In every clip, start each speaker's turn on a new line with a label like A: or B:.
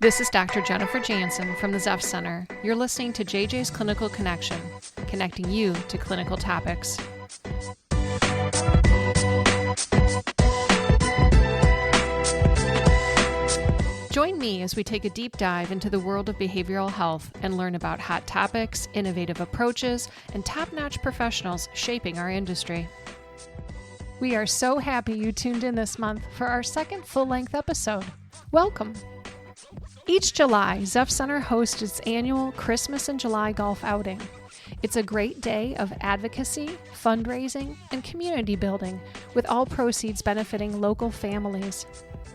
A: This is Dr. Jennifer Jansen from the Zepf Center. You're listening to JJ's Clinical Connection, connecting you to clinical topics. Join me as we take a deep dive into the world of behavioral health and learn about hot topics, innovative approaches, and top-notch professionals shaping our industry. We are so happy you tuned in this month for our second full-length episode. Welcome! Each July, Zepf Center hosts its annual Christmas in July golf outing. It's a great day of advocacy, fundraising, and community building, with all proceeds benefiting local families.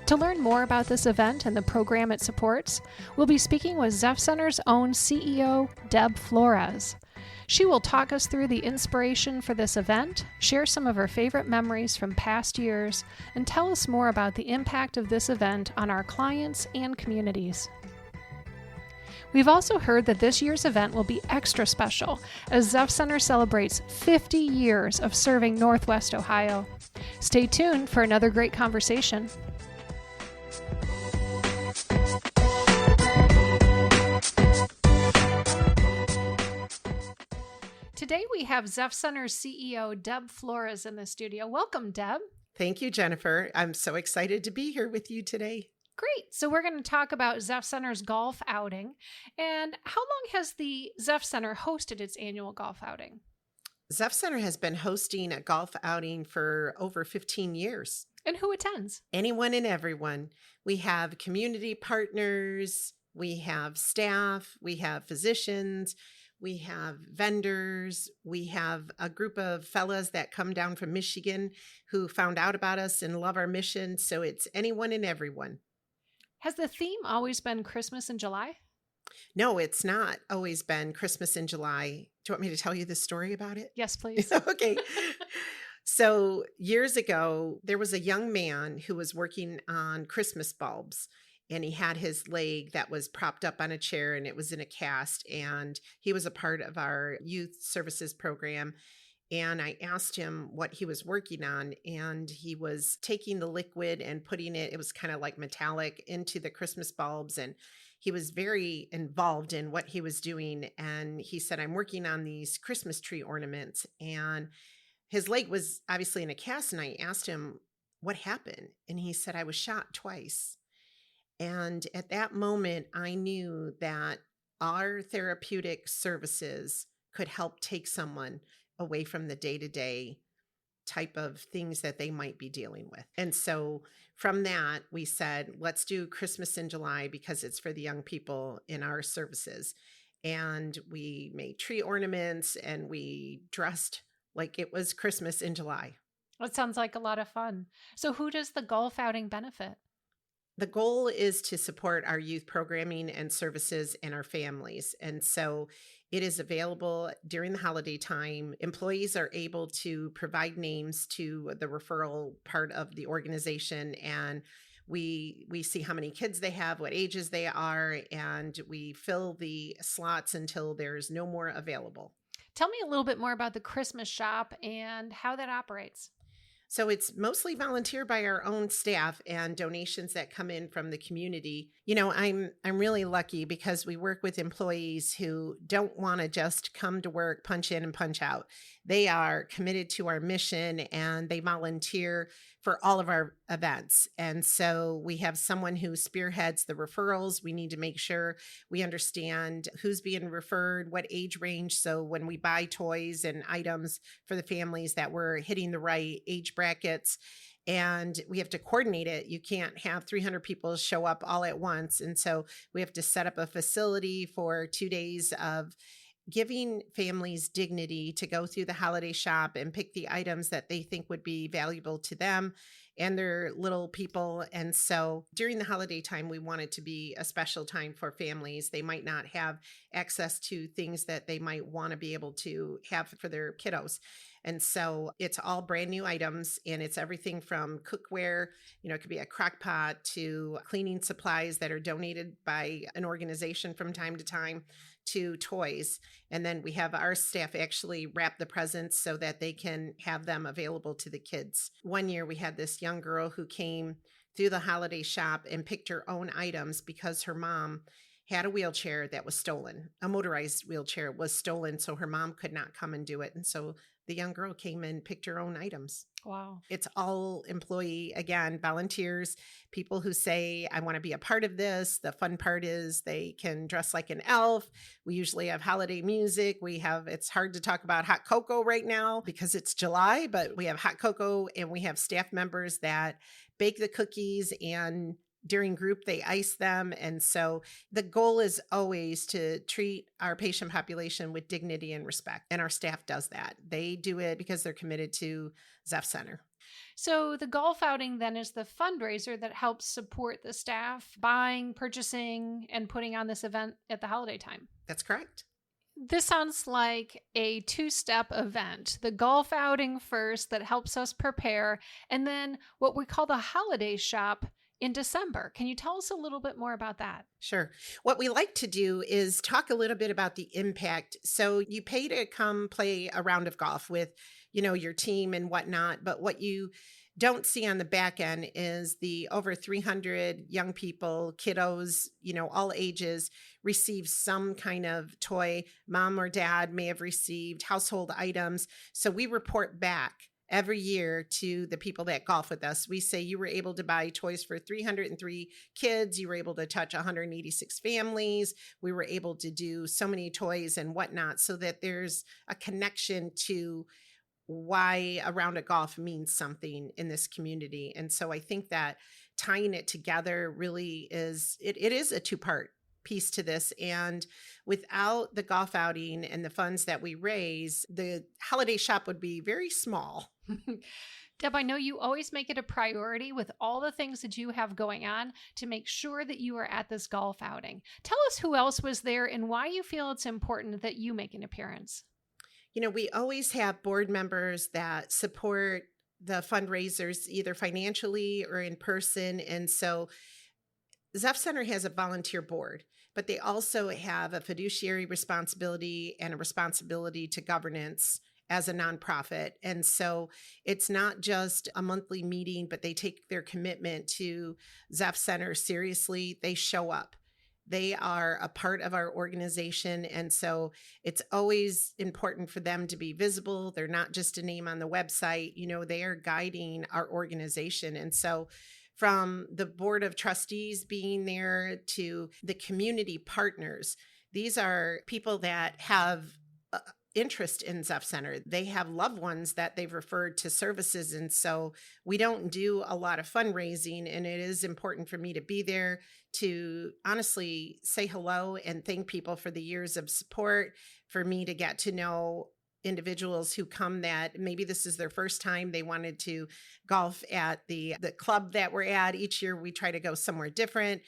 A: To learn more about this event and the program it supports, we'll be speaking with Zepf Center's own CEO, Deb Flores. She will talk us through the inspiration for this event, share some of her favorite memories from past years, and tell us more about the impact of this event on our clients and communities. We've also heard that this year's event will be extra special as Zepf Center celebrates 50 years of serving Northwest Ohio. Stay tuned for another great conversation. Today we have Zepf Center's CEO, Deb Flores, in the studio. Welcome, Deb.
B: Thank you, Jennifer. I'm so excited to be here with you today.
A: Great. So we're going to talk about Zepf Center's golf outing. And how long has the Zepf Center hosted its annual golf outing?
B: Zepf Center has been hosting a golf outing for over 15 years.
A: And who attends?
B: Anyone and everyone. We have community partners, we have staff, we have physicians, we have vendors, we have a group of fellas that come down from Michigan who found out about us and love our mission. So it's anyone and everyone.
A: Has the theme always been Christmas in July?
B: No, it's not always been Christmas in July. Do you want me to tell you the story about it?
A: Yes, please.
B: Okay. So years ago, there was a young man who was working on Christmas bulbs. And he had his leg that was propped up on a chair and it was in a cast. And he was a part of our youth services program. And I asked him what he was working on. And he was taking the liquid and putting it was kind of like metallic, into the Christmas bulbs. And he was very involved in what he was doing. And he said, I'm working on these Christmas tree ornaments. And his leg was obviously in a cast. And I asked him what happened. And he said, I was shot twice. And at that moment, I knew that our therapeutic services could help take someone away from the day-to-day type of things that they might be dealing with. And so from that, we said, let's do Christmas in July because it's for the young people in our services. And we made tree ornaments and we dressed like it was Christmas in July.
A: That sounds like a lot of fun. So who does the golf outing benefit?
B: The goal is to support our youth programming and services and our families. And so it is available during the holiday time. Employees are able to provide names to the referral part of the organization. And we see how many kids they have, what ages they are, and we fill the slots until there's no more available.
A: Tell me a little bit more about the Christmas shop and how that operates.
B: So it's mostly volunteer by our own staff and donations that come in from the community. You know, I'm really lucky because we work with employees who don't want to just come to work, punch in and punch out. They are committed to our mission and they volunteer for all of our events. And so we have someone who spearheads the referrals. We need to make sure we understand who's being referred, what age range. So when we buy toys and items for the families that we're hitting the right age brackets, and we have to coordinate it. You can't have 300 people show up all at once. And so we have to set up a facility for 2 days of giving families dignity to go through the holiday shop and pick the items that they think would be valuable to them and their little people. And so during the holiday time, we want it to be a special time for families. They might not have access to things that they might want to be able to have for their kiddos. And so it's all brand new items and it's everything from cookware, it could be a crock pot, to cleaning supplies that are donated by an organization from time to time, to toys. And then we have our staff actually wrap the presents so that they can have them available to the kids. One year we had this young girl who came through the Holiday Shop and picked her own items because her mom had a wheelchair that was stolen. A motorized wheelchair was stolen, so her mom could not come and do it. And so the young girl came and picked her own items.
A: Wow.
B: It's all employee, again, volunteers, people who say, I want to be a part of this. The fun part is they can dress like an elf. We usually have holiday music. It's hard to talk about hot cocoa right now because it's July, but we have hot cocoa and we have staff members that bake the cookies, and during group they ice them. And so the goal is always to treat our patient population with dignity and respect. And our staff does that. They do it because they're committed to Zepf Center.
A: So the golf outing then is the fundraiser that helps support the staff buying, purchasing, and putting on this event at the holiday time.
B: That's correct.
A: This sounds like a two-step event. The golf outing first that helps us prepare, and then what we call the Holiday Shop in December. Can you tell us a little bit more about that?
B: Sure. What we like to do is talk a little bit about the impact. So you pay to come play a round of golf with, your team and whatnot. But what you don't see on the back end is the over 300 young people, kiddos, all ages, receive some kind of toy. Mom or dad may have received household items. So we report back every year to the people that golf with us. We say you were able to buy toys for 303 kids. You were able to touch 186 families. We were able to do so many toys and whatnot, so that there's a connection to why a round of golf means something in this community. And so I think that tying it together really is, it is a two-part piece to this. And without the golf outing and the funds that we raise, the Holiday Shop would be very small.
A: Deb, I know you always make it a priority with all the things that you have going on to make sure that you are at this golf outing. Tell us who else was there and why you feel it's important that you make an appearance.
B: We always have board members that support the fundraisers either financially or in person. And so Zepf Center has a volunteer board, but they also have a fiduciary responsibility and a responsibility to governance as a nonprofit. And so it's not just a monthly meeting, but they take their commitment to Zepf Center seriously. They show up. They are a part of our organization. And so it's always important for them to be visible. They're not just a name on the website. They are guiding our organization. And so from the board of trustees being there to the community partners, these are people that have interest in Zepf Center. They have loved ones that they've referred to services. And so we don't do a lot of fundraising, and it is important for me to be there to honestly say hello and thank people for the years of support, for me to get to know individuals who come that maybe this is their first time. They wanted to golf at the club that we're at. Each year we try to go somewhere different,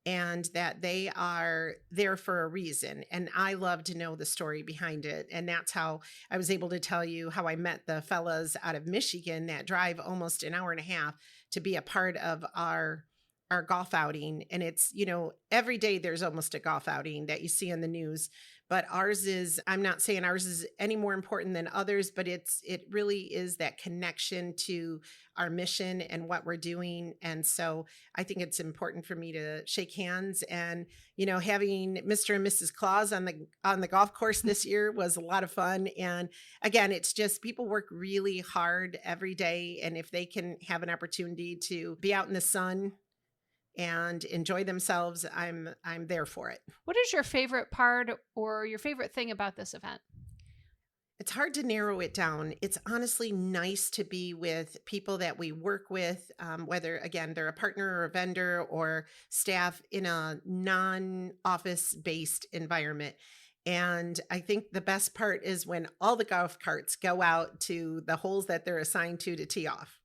B: and that they are there for a reason. And I love to know the story behind it. And that's how I was able to tell you how I met the fellas out of Michigan that drive almost an hour and a half to be a part of our golf outing. And it's, every day there's almost a golf outing that you see in the news. But ours is, I'm not saying ours is any more important than others, but it really is that connection to our mission and what we're doing. And so I think it's important for me to shake hands. And, having Mr. and Mrs. Claus on the golf course this year was a lot of fun. And again, it's just people work really hard every day. And if they can have an opportunity to be out in the sun and enjoy themselves, I'm there for it.
A: What is your favorite part or your favorite thing about this event?
B: It's hard to narrow it down. It's honestly nice to be with people that we work with, whether, again, they're a partner or a vendor or staff in a non-office based environment. And I think the best part is when all the golf carts go out to the holes that they're assigned to tee off.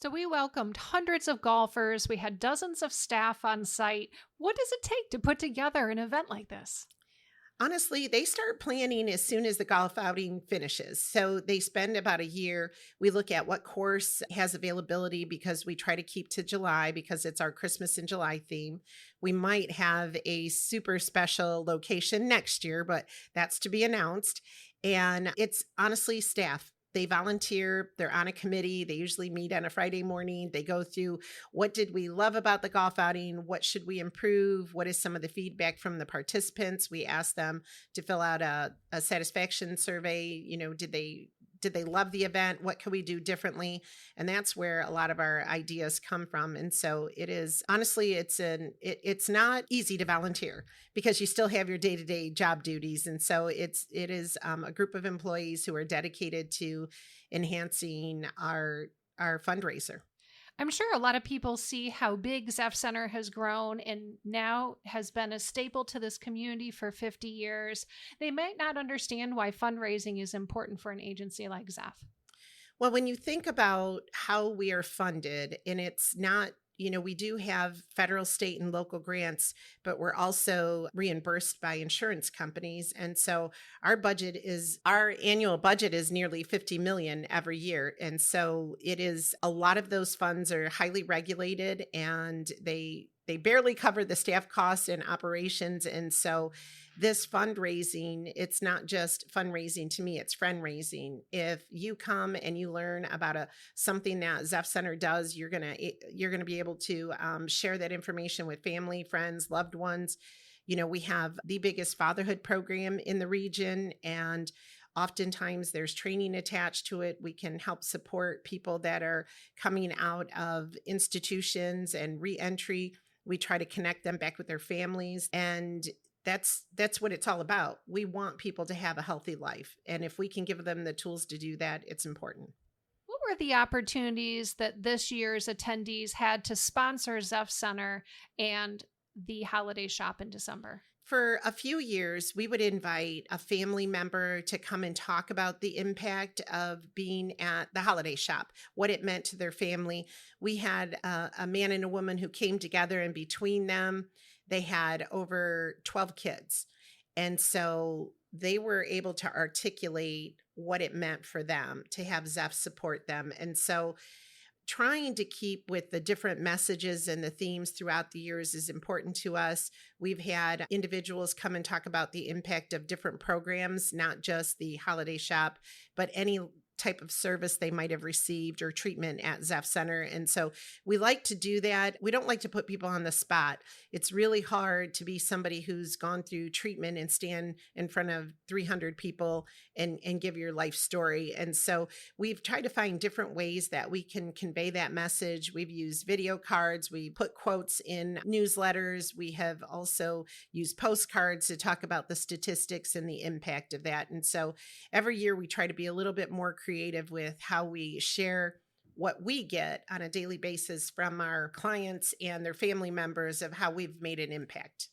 A: So we welcomed hundreds of golfers. We had dozens of staff on site. What does it take to put together an event like this?
B: Honestly, they start planning as soon as the golf outing finishes. So they spend about a year. We look at what course has availability because we try to keep to July because it's our Christmas in July theme. We might have a super special location next year, but that's to be announced. And it's honestly staff. They volunteer, they're on a committee, they usually meet on a Friday morning. They go through, what did we love about the golf outing? What should we improve? What is some of the feedback from the participants? We ask them to fill out a satisfaction survey. Did they love the event? What can we do differently? And that's where a lot of our ideas come from. And so it is, honestly, it's not easy to volunteer because you still have your day-to-day job duties. And so it is a group of employees who are dedicated to enhancing our fundraiser.
A: I'm sure a lot of people see how big Zepf Center has grown and now has been a staple to this community for 50 years. They might not understand why fundraising is important for an agency like Zepf.
B: Well, when you think about how we are funded, and it's not, we do have federal, state, and local grants, but we're also reimbursed by insurance companies. And so our annual budget is nearly 50 million every year. And so it is, a lot of those funds are highly regulated, and they barely cover the staff costs and operations. And so this fundraising, it's not just fundraising to me, it's friend raising. If you come and you learn about something that Zepf Center does, you're gonna be able to share that information with family, friends, loved ones. We have the biggest fatherhood program in the region, and oftentimes there's training attached to it. We can help support people that are coming out of institutions and reentry. We try to connect them back with their families, and that's what it's all about. We want people to have a healthy life, and if we can give them the tools to do that, it's important.
A: What were the opportunities that this year's attendees had to sponsor Zepf Center and the Holiday Shoppe in December?
B: For a few years, we would invite a family member to come and talk about the impact of being at the Holiday Shoppe, what it meant to their family. We had a man and a woman who came together, and between them, they had over 12 kids. And so they were able to articulate what it meant for them to have Zepf support them. And so trying to keep with the different messages and the themes throughout the years is important to us. We've had individuals come and talk about the impact of different programs, not just the Holiday Shoppe, but any type of service they might have received or treatment at Zepf Center. And so we like to do that. We don't like to put people on the spot. It's really hard to be somebody who's gone through treatment and stand in front of 300 people and give your life story. And so we've tried to find different ways that we can convey that message. We've used video cards. We put quotes in newsletters. We have also used postcards to talk about the statistics and the impact of that. And so every year we try to be a little bit more creative with how we share what we get on a daily basis from our clients and their family members of how we've made an impact.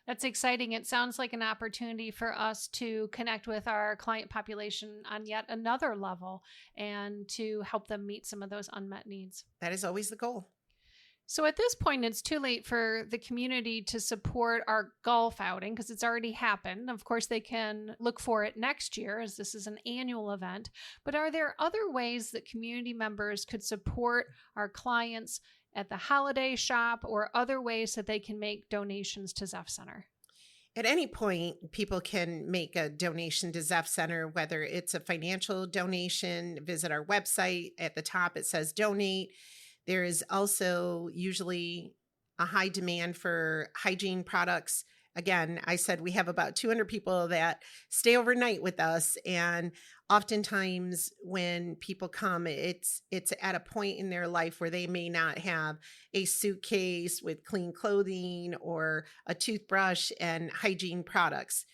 A: That's exciting. It sounds like an opportunity for us to connect with our client population on yet another level and to help them meet some of those unmet needs.
B: That is always the goal.
A: So at this point, it's too late for the community to support our golf outing because it's already happened. Of course, they can look for it next year as this is an annual event. But are there other ways that community members could support our clients at the Holiday Shoppe or other ways that they can make donations to Zepf Center?
B: At any point, people can make a donation to Zepf Center, whether it's a financial donation. Visit our website. At the top, it says donate. There is also usually a high demand for hygiene products. Again, I said we have about 200 people that stay overnight with us. And oftentimes when people come, it's at a point in their life where they may not have a suitcase with clean clothing or a toothbrush and hygiene products.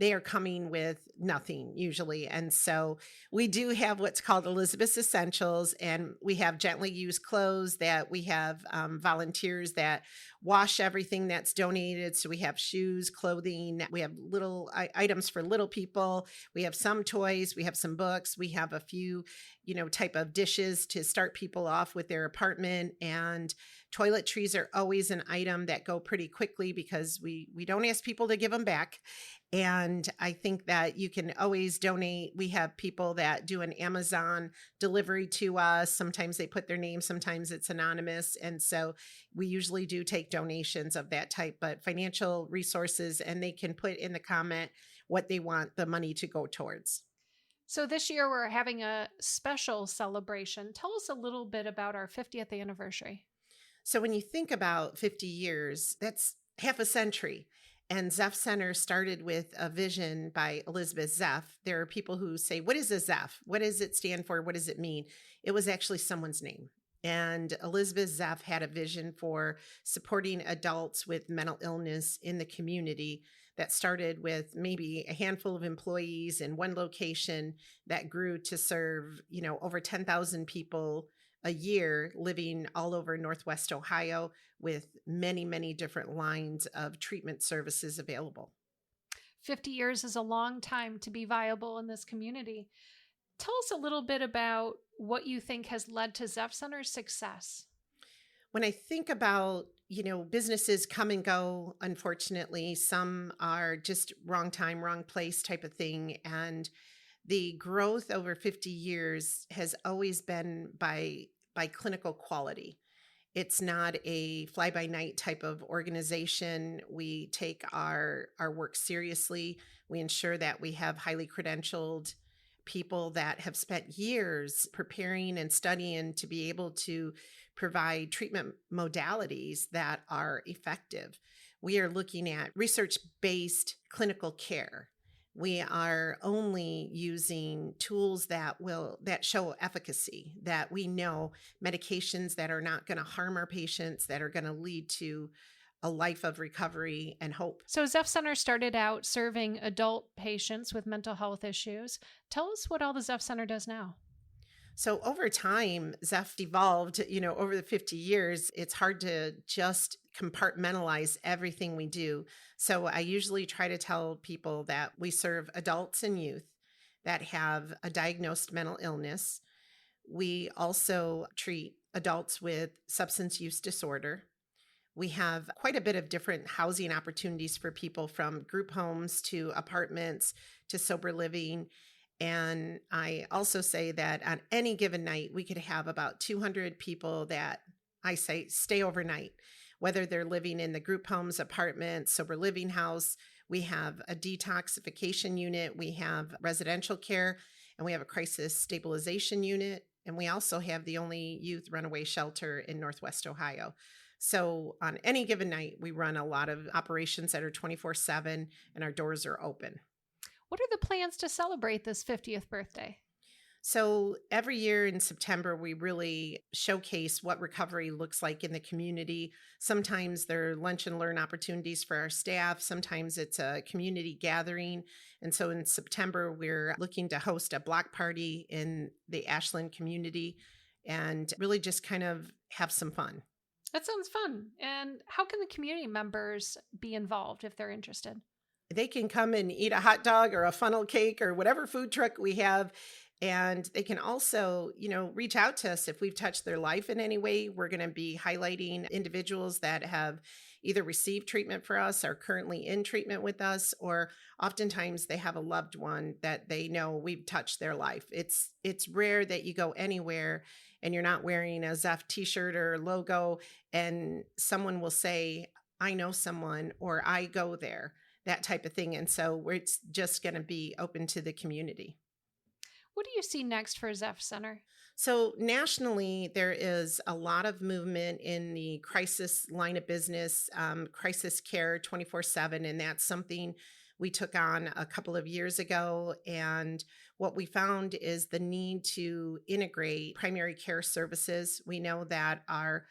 B: They are coming with nothing usually. And so we do have what's called Elizabeth's Essentials, and we have gently used clothes that we have volunteers that wash everything that's donated. So we have shoes, clothing, we have little items for little people. We have some toys, we have some books, we have a few, type of dishes to start people off with their apartment. And toiletries are always an item that go pretty quickly because we don't ask people to give them back. And I think that you can always donate. We have people that do an Amazon delivery to us. Sometimes they put their name, sometimes it's anonymous. And so we usually do take donations of that type, but financial resources, and they can put in the comment what they want the money to go towards.
A: So this year we're having a special celebration. Tell us a little bit about our 50th anniversary.
B: So when you think about 50 years, that's half a century. And Zepf Center started with a vision by Elizabeth Zepf. There are people who say, what is a Zepf? What does it stand for? What does it mean? It was actually someone's name. And Elizabeth Zepf had a vision for supporting adults with mental illness in the community that started with maybe a handful of employees in one location that grew to serve, over 10,000 people a year living all over Northwest Ohio with many, many different lines of treatment services available.
A: 50 years is a long time to be viable in this community. Tell us a little bit about what you think has led to Zepf Center's success.
B: When I think about, businesses come and go, unfortunately, some are just wrong time, wrong place type of thing. And the growth over 50 years has always been by clinical quality. It's not a fly by night type of organization. We take our work seriously. We ensure that we have highly credentialed people that have spent years preparing and studying to be able to provide treatment modalities that are effective. We are looking at research-based clinical care. We are only using tools that show efficacy, that we know medications that are not going to harm our patients, that are going to lead to a life of recovery and hope.
A: So Zepf Center started out serving adult patients with mental health issues. Tell us what all the Zepf Center does now.
B: So over time, Zepf evolved, over the 50 years. It's hard to just compartmentalize everything we do. So I usually try to tell people that we serve adults and youth that have a diagnosed mental illness. We also treat adults with substance use disorder. We have quite a bit of different housing opportunities for people, from group homes to apartments to sober living. And I also say that on any given night, we could have about 200 people that I say stay overnight, whether they're living in the group homes, apartments, sober living house. We have a detoxification unit. We have residential care, and we have a crisis stabilization unit. And we also have the only youth runaway shelter in Northwest Ohio. So on any given night, we run a lot of operations that are 24/7, and our doors are open.
A: What are the plans to celebrate this 50th birthday?
B: So every year in September, we really showcase what recovery looks like in the community. Sometimes there are lunch and learn opportunities for our staff. Sometimes it's a community gathering. And so in September, we're looking to host a block party in the Ashland community and really just kind of have some fun.
A: That sounds fun. And how can the community members be involved if they're interested?
B: They can come and eat a hot dog or a funnel cake or whatever food truck we have. And they can also, reach out to us if we've touched their life in any way. We're going to be highlighting individuals that have either received treatment for us, are currently in treatment with us, or oftentimes they have a loved one that they know we've touched their life. It's rare that you go anywhere and you're not wearing a Zepf t-shirt or logo and someone will say, I know someone, or I go there, that type of thing. And so it's just going to be open to the community.
A: What do you see next for Zepf Center?
B: So nationally, there is a lot of movement in the crisis line of business, crisis care 24/7, and that's something we took on a couple of years ago. And what we found is the need to integrate primary care services. We know that our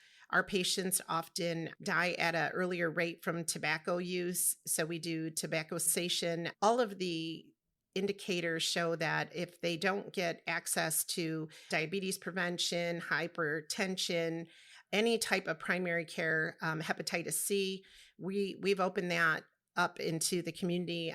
B: patients often die at an earlier rate from tobacco use. So we do tobacco cessation. All of the indicators show that if they don't get access to diabetes prevention, hypertension, any type of primary care, hepatitis C, we've opened that up into the community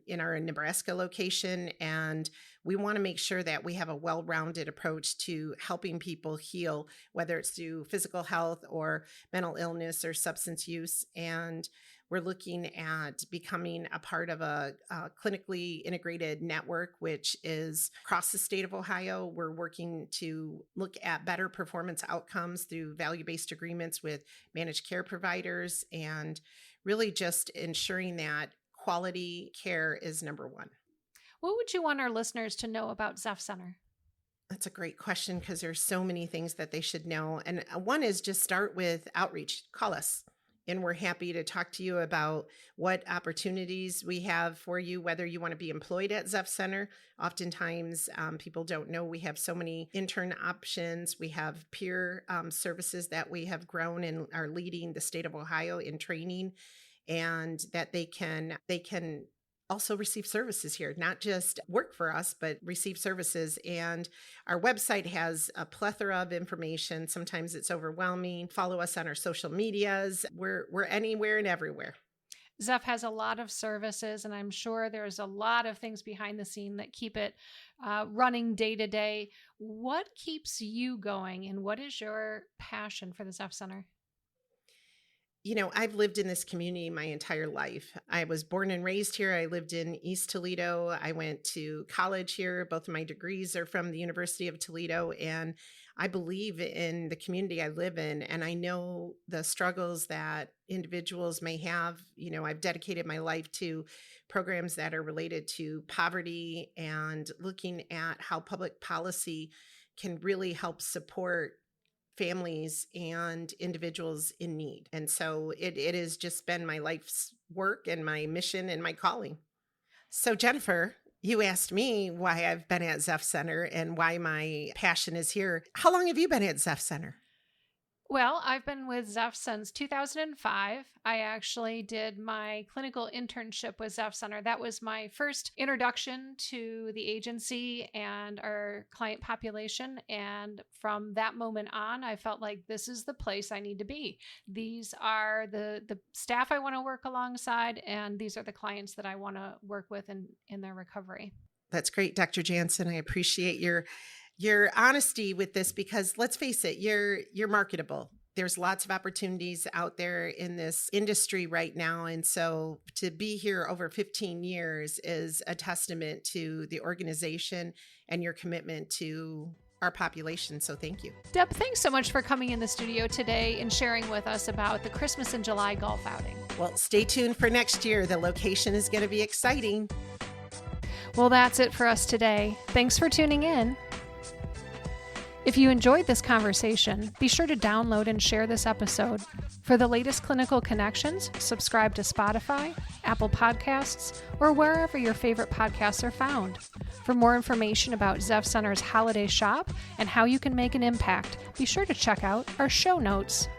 B: in our Nebraska location. And we want to make sure that we have a well-rounded approach to helping people heal, whether it's through physical health or mental illness or substance use. And we're looking at becoming a part of a clinically integrated network, which is across the state of Ohio. We're working to look at better performance outcomes through value-based agreements with managed care providers, and really just ensuring that quality care is number one.
A: What would you want our listeners to know about Zepf Center?
B: That's a great question because there's so many things that they should know. And one is just start with outreach. Call us. And we're happy to talk to you about what opportunities we have for you, whether you want to be employed at Zepf Center. Oftentimes, people don't know we have so many intern options. We have peer services that we have grown and are leading the state of Ohio in training, and that they can also receive services here, not just work for us, but receive services. And our website has a plethora of information. Sometimes it's overwhelming. Follow us on our social medias. We're anywhere and everywhere.
A: Zepf has a lot of services, and I'm sure there's a lot of things behind the scene that keep it running day to day. What keeps you going, and what is your passion for the Zepf Center?
B: You know, I've lived in this community my entire life. I was born and raised here. I lived in East Toledo. I went to college here. Both of my degrees are from the University of Toledo. And I believe in the community I live in. And I know the struggles that individuals may have. You know, I've dedicated my life to programs that are related to poverty and looking at how public policy can really help support families and individuals in need. And so it has just been my life's work and my mission and my calling. So Jennifer, you asked me why I've been at Zepf Center and why my passion is here. How long have you been at Zepf Center?
A: Well, I've been with Zepf since 2005. I actually did my clinical internship with Zepf Center. That was my first introduction to the agency and our client population. And from that moment on, I felt like this is the place I need to be. These are the staff I want to work alongside, and these are the clients that I want to work with in their recovery.
B: That's great, Dr. Jansen. I appreciate your honesty with this, because let's face it, you're marketable. There's lots of opportunities out there in this industry right now. And so to be here over 15 years is a testament to the organization and your commitment to our population. So thank you.
A: Deb, thanks so much for coming in the studio today and sharing with us about the Christmas in July golf outing.
B: Well, stay tuned for next year. The location is going to be exciting.
A: Well, that's it for us today. Thanks for tuning in. If you enjoyed this conversation, be sure to download and share this episode. For the latest clinical connections, subscribe to Spotify, Apple Podcasts, or wherever your favorite podcasts are found. For more information about Zepf Center's Holiday Shoppe and how you can make an impact, be sure to check out our show notes.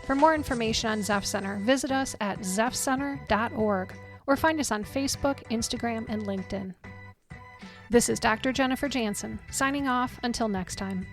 A: For more information on Zepf Center, visit us at zepfcenter.org or find us on Facebook, Instagram, and LinkedIn. This is Dr. Jennifer Jansen, signing off until next time.